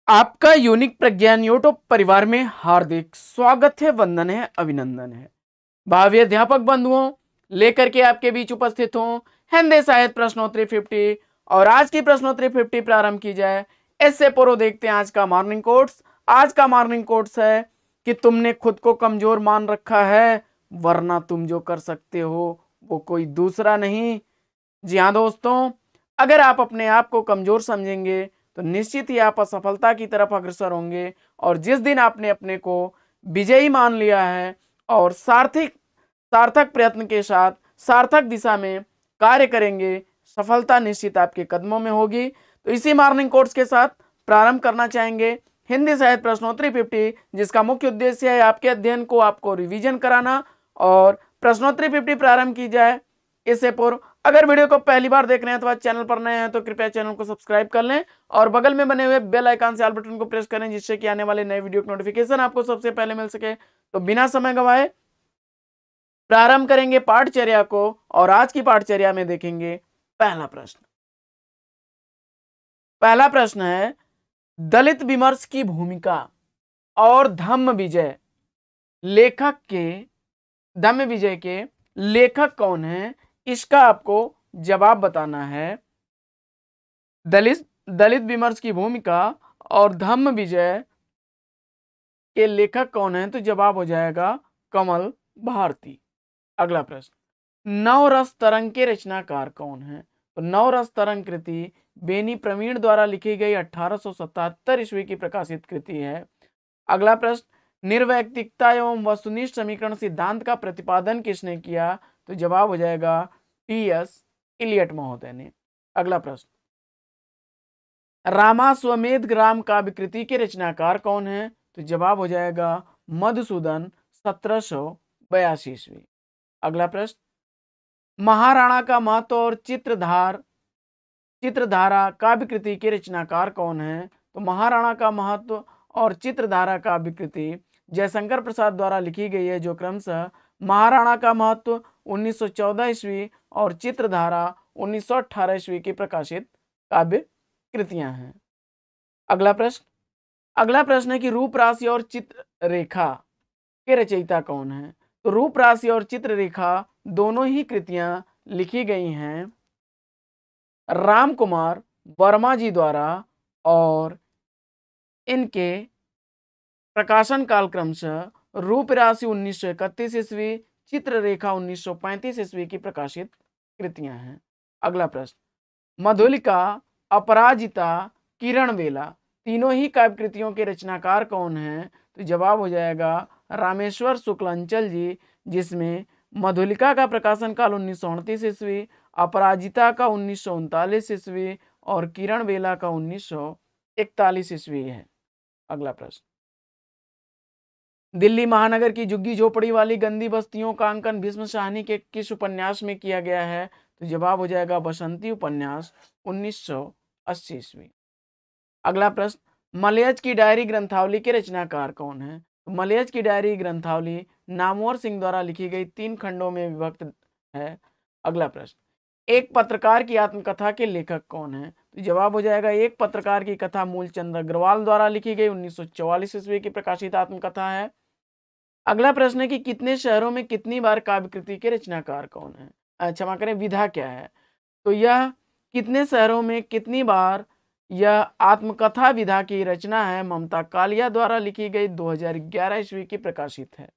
आपका यूनिक प्रज्ञान यूट्यूब परिवार में हार्दिक स्वागत है, वंदन है, अभिनंदन है। भावी अध्यापक बंधुओं, लेकर के आपके बीच उपस्थित हूं हिंदी साहित्य प्रश्नोत्तरी 50 और आज की प्रश्नोत्तरी 50 प्रारंभ की जाए। इससे पूर्व देखते हैं आज का मॉर्निंग कोट्स। आज का मॉर्निंग कोट्स है कि तुमने खुद को कमजोर मान रखा है, वरना तुम जो कर सकते हो वो कोई दूसरा नहीं। जी हाँ दोस्तों, अगर आप अपने आप को कमजोर समझेंगे तो निश्चित ही आप असफलता की तरफ अग्रसर होंगे। और जिस दिन आपने अपने को विजयी मान लिया है और सार्थक प्रयत्न के साथ सार्थक दिशा में कार्य करेंगे, सफलता निश्चित आपके कदमों में होगी। तो इसी मॉर्निंग कोर्स के साथ प्रारंभ करना चाहेंगे हिंदी साहित्य प्रश्नोत्तरी 50, जिसका मुख्य उद्देश्य है आपके अध्ययन को आपको रिवीजन कराना। और प्रश्नोत्तरी 50 प्रारंभ की जाए इससे पूर्व अगर वीडियो को पहली बार देख रहे हैं अथवा चैनल पर नए हैं तो कृपया चैनल को सब्सक्राइब कर लें और बगल में बने हुए बेल आइकन से ऑल बटन को प्रेस करें, जिससे कि आने वाले नए वीडियो की नोटिफिकेशन आपको सबसे पहले मिल सके। तो बिना समय गवाए प्रारंभ करेंगे पाठचर्या को और आज की पाठचर्या में देखेंगे पहला प्रश्न है दलित विमर्श की भूमिका और धम्म विजय के लेखक कौन है, इसका आपको जवाब बताना है। दलित विमर्श की भूमिका और धम्म विजय के लेखक कौन है, तो जवाब हो जाएगा कमल भारती। अगला प्रश्न, नवरस तरंग के रचनाकार कौन है, तो नवरस तरंग कृति बेनी प्रवीण द्वारा लिखी गई 1877 ईस्वी की प्रकाशित कृति है। अगला प्रश्न, निर्वैयक्तिकता एवं वस्तुनिष्ठ समीकरण सिद्धांत का प्रतिपादन किसने किया, तो जवाब हो जाएगा टी.एस. इलियट महोदय ने। अगला प्रश्न, रामाश्वमेध ग्राम काव्य कृति के रचनाकार कौन है, तो जवाब हो जाएगा मधुसूदन 1782 ईस्वी। अगला प्रश्न, महाराणा का महत्व और चित्रधारा काव्य कृति के रचनाकार कौन है, तो महाराणा का महत्व और चित्रधारा काव्य कृति जयशंकर प्रसाद द्वारा लिखी गई है, जो क्रमशः महाराणा का महत्व 1914 ईस्वी और चित्रधारा 1918 ईस्वी की प्रकाशित काव्य कृतियां हैं। अगला प्रश्न है कि रूप राशि और चित्र रेखा के रचयिता कौन है, तो रूप राशि और चित्र रेखा दोनों ही कृतियां लिखी गई हैं राम कुमार वर्मा जी द्वारा और इनके प्रकाशन काल क्रमशः रूप राशि 1931 ईस्वी, चित्ररेखा 1935 ईस्वी की प्रकाशित कृतियां हैं। अगला प्रश्न, मधुलिका, अपराजिता, किरणवेला तीनों ही काव्य कृतियों के रचनाकार कौन हैं, तो जवाब हो जाएगा रामेश्वर शुक्लांचल जी, जिसमें मधुलिका का प्रकाशन काल 1929 ईस्वी, अपराजिता का 1939 ईस्वी और किरणवेला का 1941 ईस्वी है। अगला प्रश्न, दिल्ली महानगर की झुग्गी झोपड़ी वाली गंदी बस्तियों का अंकन भीष्म साहनी के किस उपन्यास में किया गया है, तो जवाब हो जाएगा बसंती उपन्यास 1980 ईस्वी। अगला प्रश्न, मलयज की डायरी ग्रंथावली के रचनाकार कौन है, तो मलयज की डायरी ग्रंथावली नामवर सिंह द्वारा लिखी गई 3 खंडों में विभक्त है। अगला प्रश्न, एक पत्रकार की आत्मकथा के लेखक कौन है, तो जवाब हो जाएगा एक पत्रकार की कथा मूलचंद अग्रवाल द्वारा लिखी गई 1944 ईस्वी की प्रकाशित आत्मकथा है। अगला प्रश्न है कि कितने शहरों में कितनी बार काव्य कृति के रचनाकार कौन है, क्षमा करें विधा क्या है, तो यह कितने शहरों में कितनी बार यह आत्मकथा विधा की रचना है, ममता कालिया द्वारा लिखी गई 2011 ईस्वी की प्रकाशित है।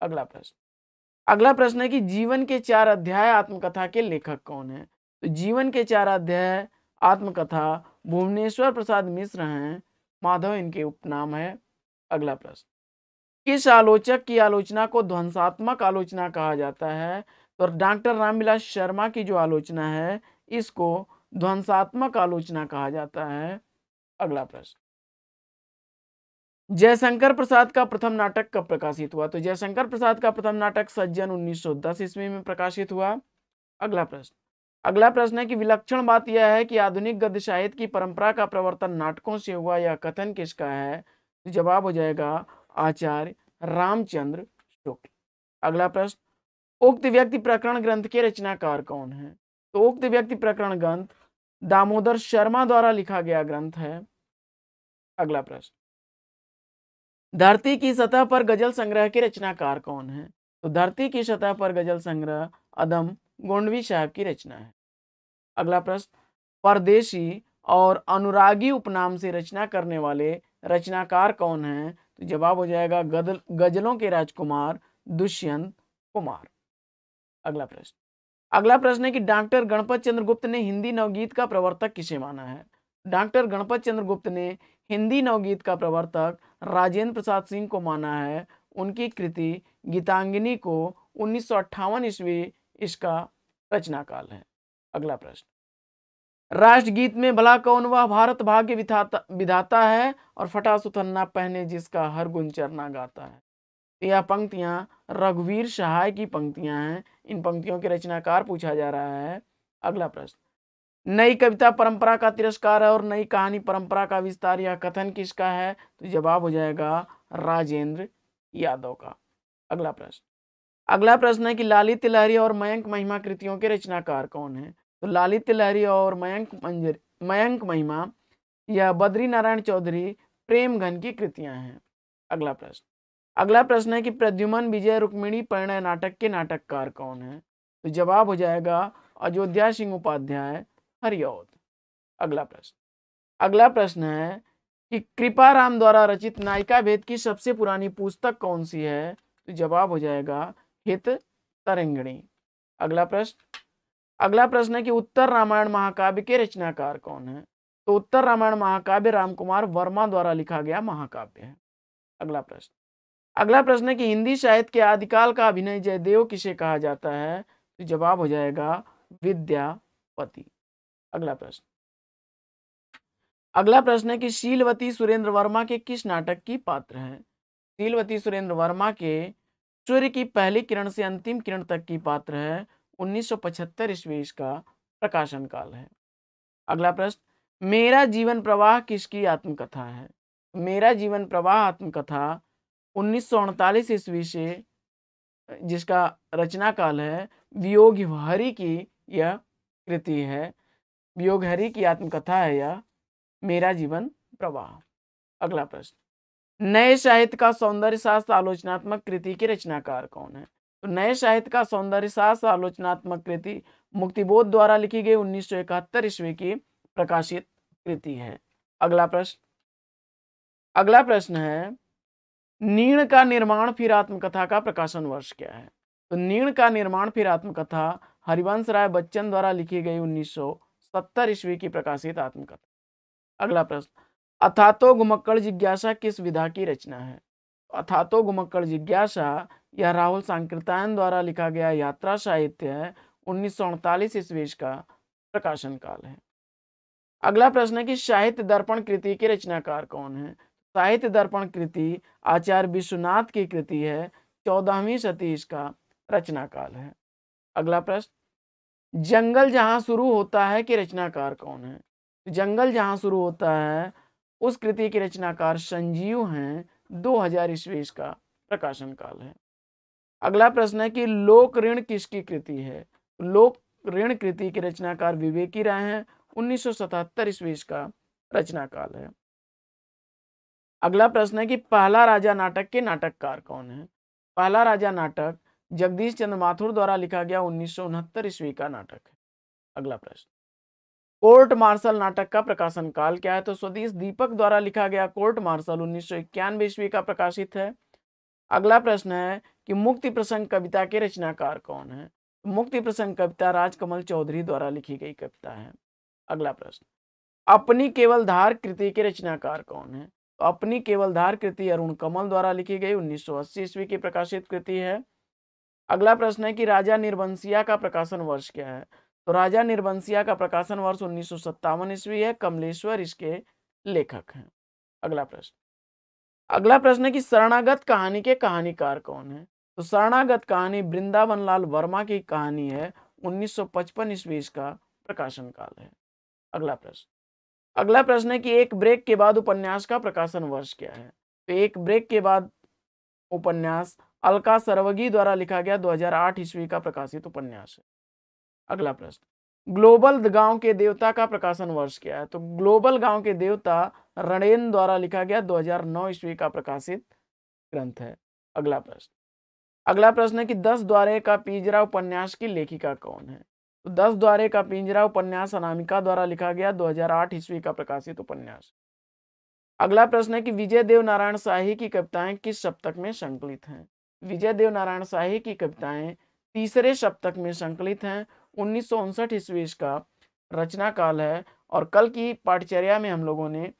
अगला प्रश्न है कि जीवन के 4 अध्याय आत्मकथा के लेखक कौन है, तो जीवन के 4 अध्याय आत्मकथा भुवनेश्वर प्रसाद मिश्र हैं, माधव इनके उपनाम है। अगला प्रश्न, किस आलोचक की आलोचना को ध्वंसात्मक आलोचना कहा जाता है, तो डॉक्टर रामविलास शर्मा की जो आलोचना है इसको ध्वंसात्मक आलोचना कहा जाता है। अगला प्रश्न, जयशंकर प्रसाद का प्रथम नाटक कब प्रकाशित हुआ, तो जयशंकर प्रसाद का प्रथम नाटक सज्जन 1910 ईस्वी में प्रकाशित हुआ। अगला प्रश्न है कि विलक्षण बात यह है कि आधुनिक गद्य साहित्य की परंपरा का प्रवर्तन नाटकों से हुआ, यह कथन किसका है, तो जवाब हो जाएगा आचार्य रामचंद्र शुक्ल। अगला प्रश्न, उक्त व्यक्ति प्रकरण ग्रंथ के रचनाकार कौन है, तो उक्त व्यक्ति प्रकरण ग्रंथ दामोदर शर्मा द्वारा लिखा गया ग्रंथ है। अगला प्रश्न, धरती की सतह पर गजल संग्रह के रचनाकार कौन है? तो धरती की सतह पर गजल संग्रह अदम गोंडवी साहब की रचना है। अगला प्रश्न, परदेशी और अनुरागी उपनाम से रचना करने वाले रचनाकार कौन हैं? तो जवाब हो जाएगा गजलों के राजकुमार दुष्यंत कुमार। अगला प्रश्न है कि डॉक्टर गणपत चंद्र गुप्त ने हिंदी नवगीत का प्रवर्तक किसे माना है? डॉक्टर गणपत चंद्र गुप्त ने हिंदी नवगीत का प्रवर्तक राजेंद्र प्रसाद सिंह को माना है। उनकी कृति गीतांगिनी को 1958 ईस्वी इसका रचना काल है। अगला प्रश्न, राष्ट्रगीत में भला कौन वह भारत भाग्य विधाता है और फटा सुथन्ना पहने जिसका हर गुण चरना गाता है? यह पंक्तियां रघुवीर सहाय की पंक्तियां हैं। इन पंक्तियों के रचनाकार पूछा जा रहा है। अगला प्रश्न, नई कविता परंपरा का तिरस्कार है और नई कहानी परंपरा का विस्तार, यह कथन किसका है? तो जवाब हो जाएगा राजेंद्र यादव का। अगला प्रश्न है कि लालित्य लहरी और मयंक महिमा कृतियों के रचनाकार कौन है? तो लालित्य लहरी और मयंक महिमा यह बद्री नारायण चौधरी प्रेम घन की कृतियां हैं। अगला प्रश्न है कि प्रद्युमन विजय रुक्मिणी परिणय नाटक के नाटककार कौन है? तो जवाब हो जाएगा अयोध्या सिंह उपाध्याय हरिऔध। अगला प्रश्न है कि कृपाराम द्वारा रचित नायिका भेद की सबसे पुरानी पुस्तक कौन सी है? तो जवाब हो जाएगा हित तरंगिणी। अगला प्रश्न है कि उत्तर रामायण महाकाव्य के रचनाकार कौन है? तो उत्तर रामायण महाकाव्य रामकुमार वर्मा द्वारा लिखा गया महाकाव्य है। अगला प्रश्न है कि हिंदी साहित्य के आदिकाल का अभिनय जयदेव किसे कहा जाता है? तो जवाब हो जाएगा विद्यापति। अगला प्रश्न है कि शीलवती सुरेंद्र वर्मा के किस नाटक की पात्र है? शीलवती सुरेंद्र वर्मा के सूर्य की पहली किरण से अंतिम किरण तक की पात्र है। 1975 ईस्वी का प्रकाशन काल है। अगला प्रश्न, मेरा जीवन प्रवाह किसकी आत्मकथा है? मेरा जीवन प्रवाह आत्मकथा 1939 ईस्वी से जिसका रचना काल है वियोग हरि की यह कृति है। वियोग हरि की आत्मकथा है यह मेरा जीवन प्रवाह। अगला प्रश्न, नए साहित्य का सौंदर्य शास्त्र आलोचनात्मक कृति के रचनाकार कौन है? तो नए साहित्य का सौंदर्य शास्त्र आलोचनात्मक कृति मुक्तिबोध द्वारा लिखी गई 1971 ईस्वी की प्रकाशित कृति है। अगला प्रश्न है नीण का निर्माण फिर आत्मकथा का प्रकाशन वर्ष क्या है? तो नीण का निर्माण फिर आत्मकथा हरिवंश राय बच्चन द्वारा लिखी गई 1970 ईस्वी की प्रकाशित आत्मकथा। अगला प्रश्न, अथातो घुमक्कड़ जिज्ञासा किस विधा की रचना है? अथातो घुमक्कड़ जिज्ञासा यह राहुल सांकृत्यायन द्वारा लिखा गया यात्रा साहित्य है। 1939 ईस्वी का प्रकाशन काल है। अगला प्रश्न है कि साहित्य दर्पण कृति के रचनाकार कौन है? साहित्य दर्पण कृति आचार्य विश्वनाथ की कृति है। 14वीं शती इसका रचना काल है। अगला प्रश्न, जंगल जहां शुरू होता है के रचनाकार कौन है? जंगल जहां शुरू होता है उस कृति के रचनाकार संजीव हैं। 2000 ईस्वी का प्रकाशन काल है। अगला प्रश्न है कि लोक ऋण किसकी कृति है? लोक ऋण कृति के रचनाकार विवेकी राय हैं। 1977 ईस्वी का रचना काल है। अगला प्रश्न है कि पहला राजा नाटक के नाटककार कौन है? पहला राजा नाटक जगदीश चंद्र माथुर द्वारा लिखा गया 1969 ईस्वी का नाटक है। अगला प्रश्न, कोर्ट मार्शल नाटक का प्रकाशन काल क्या है? तो स्वदेश दीपक द्वारा लिखा गया कोर्ट मार्शल 1991 ईस्वी का प्रकाशित है। अगला प्रश्न है कि मुक्ति प्रसंग कविता के रचनाकार कौन है? मुक्ति प्रसंग कविता राजकमल चौधरी द्वारा लिखी गई कविता है। अगला प्रश्न, अपनी केवल धार कृति के रचनाकार कौन है? तो अपनी केवल धार कृति अरुण कमल द्वारा लिखी गई 1980 ईस्वी की प्रकाशित कृति है। अगला प्रश्न है कि राजा निर्वंशिया का प्रकाशन वर्ष क्या है? तो राजा निर्वंशिया का प्रकाशन वर्ष 1957 ईस्वी है। कमलेश्वर इसके लेखक हैं। अगला प्रश्न है कि शरणागत कहानी के कहानीकार कौन है? तो शरणागत कहानी वृंदावन लाल वर्मा की कहानी है। 1955 ईस्वी का प्रकाशन काल है। अगला प्रश्न है कि एक ब्रेक के बाद उपन्यास का प्रकाशन वर्ष क्या है? तो एक ब्रेक के बाद उपन्यास अलका सरवगी द्वारा लिखा गया 2008 ईस्वी का प्रकाशित उपन्यास है। अगला प्रश्न, ग्लोबल गांव के देवता का प्रकाशन वर्ष क्या है? तो ग्लोबल गांव के देवता रणेन द्वारा लिखा गया 2009 ईस्वी का प्रकाशित ग्रंथ है। अगला प्रश्न है कि 10 द्वारे का पिंजरा उपन्यास की लेखिका कौन है? तो 10 द्वारे का पिंजरा उपन्यास अनामिका द्वारा लिखा गया 2008 ईस्वी का प्रकाशित उपन्यास। अगला प्रश्न है कि विजय देव नारायण शाही की कविताएं किस सप्तक में संकलित हैं? विजय देव नारायण शाही की कविताएं तीसरे सप्तक में संकलित हैं। 1959 ईस्वी का रचना काल है और कल की पाठचर्या में हम लोगों ने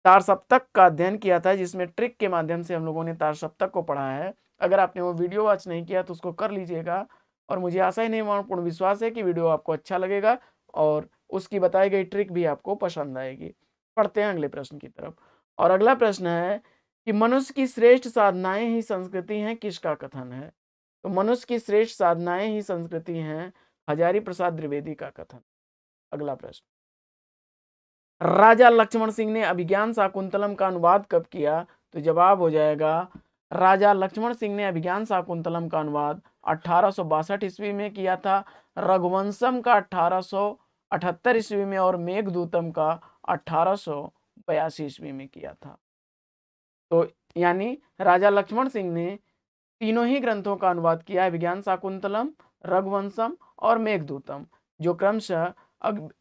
तार सप्तक का अध्ययन किया था, जिसमें ट्रिक के माध्यम से हम लोगों ने तार सप्तक को पढ़ा है। अगर आपने वो वीडियो वॉच नहीं किया तो उसको कर लीजिएगा और मुझे आशा ही नहीं पूर्ण विश्वास है कि वीडियो आपको अच्छा लगेगा और उसकी बताई गई ट्रिक भी आपको पसंद आएगी। पढ़ते हैं अगले प्रश्न की तरफ। और अगला प्रश्न है कि मनुष्य की श्रेष्ठ साधनाएं ही संस्कृति हैं, किसका कथन है? तो मनुष्य की श्रेष्ठ साधनाएं ही संस्कृति हैं, हजारी प्रसाद द्विवेदी का कथन। अगला प्रश्न, राजा लक्ष्मण सिंह ने अभिज्ञान शाकुंतलम का अनुवाद कब किया? तो जवाब हो जाएगा राजा लक्ष्मण सिंह ने अभिज्ञान शाकुंतलम का अनुवाद 1862 ईस्वी में किया था, रघुवंशम का 1878 ईस्वी में और मेघदूतम का 1882 ईस्वी में किया था। तो यानी राजा लक्ष्मण सिंह ने तीनों ही ग्रंथों का अनुवाद किया, अभिज्ञान शाकुंतलम, रघुवंशम और मेघदूतम, जो क्रमशः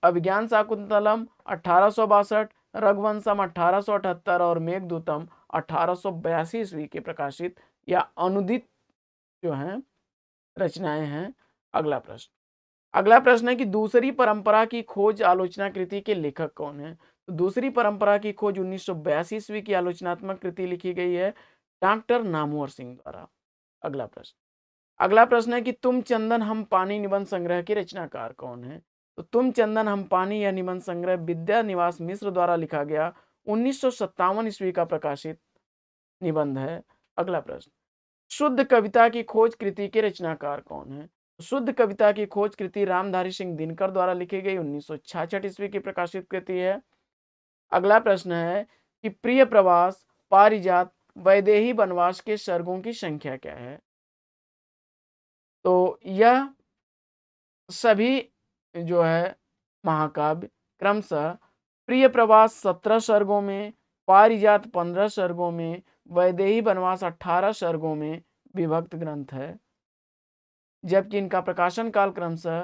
अभिज्ञान शाकुंतलम 1862, रघुवंशम 1878 और मेघदूतम 1882 ईस्वी के प्रकाशित या अनुदित जो हैं रचनाएं हैं। अगला प्रश्न है कि दूसरी परंपरा की खोज आलोचना कृति के लेखक कौन है? तो दूसरी परंपरा की खोज 1982 ईस्वी की आलोचनात्मक कृति लिखी गई है डॉक्टर नामवर सिंह द्वारा। अगला प्रश्न है कि तुम चंदन हम पानी निबंध संग्रह के रचनाकार कौन है? तो तुम चंदन हम पानी या निबंध संग्रह विद्या निवास मिश्र द्वारा लिखा गया 1957 ईस्वी का प्रकाशित निबंध है। अगला प्रश्न, शुद्ध कविता की खोज कृति के रचनाकार कौन है? शुद्ध कविता की खोज कृति रामधारी सिंह दिनकर द्वारा लिखी गई 1966 ईस्वी की प्रकाशित कृति है। अगला प्रश्न है कि प्रिय प्रवास, पारिजात, वैदेही वनवास के सर्गों की संख्या क्या है? तो यह सभी जो है महाकाव्य क्रमशः प्रिय प्रवास 17 सर्गों में, पारिजात 15 सर्गों में, वैदेही वनवास 18 सर्गों में विभक्त ग्रंथ है, जबकि इनका प्रकाशन काल क्रमशः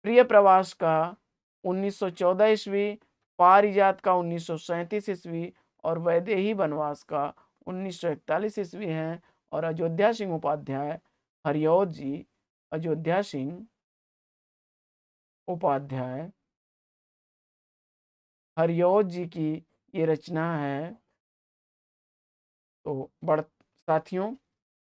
प्रिय प्रवास का 1914 ईस्वी, पारिजात का 1937 ईस्वी और वैदेही वनवास का 1941 ईस्वी है। और अयोध्या सिंह उपाध्याय हरिऔध जी, अयोध्या सिंह उपाध्याय हरिऔध जी की ये रचना है। तो साथियों,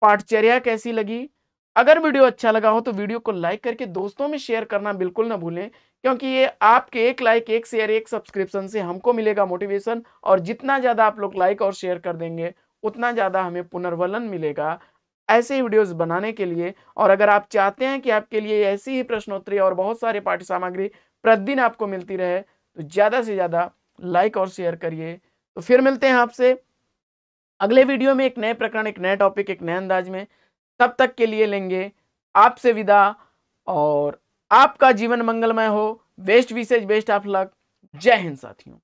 पाठचर्या कैसी लगी? अगर वीडियो अच्छा लगा हो तो वीडियो को लाइक करके दोस्तों में शेयर करना बिल्कुल ना भूलें, क्योंकि ये आपके एक लाइक, एक शेयर, एक सब्सक्रिप्शन से हमको मिलेगा मोटिवेशन, और जितना ज़्यादा आप लोग लाइक और शेयर कर देंगे उतना ज़्यादा हमें पुनर्बलन मिलेगा ऐसे ही वीडियोस बनाने के लिए। और अगर आप चाहते हैं कि आपके लिए ऐसी ही प्रश्नोत्तरी और बहुत सारे पाठ्य सामग्री प्रतिदिन आपको मिलती रहे तो ज़्यादा से ज़्यादा लाइक और शेयर करिए। तो फिर मिलते हैं आपसे अगले वीडियो में एक नए प्रकरण, एक नए टॉपिक, एक नए अंदाज में। तब तक के लिए लेंगे आपसे विदा और आपका जीवन मंगलमय हो। बेस्ट विशेष, बेस्ट ऑफ लक। जय हिंद साथियों।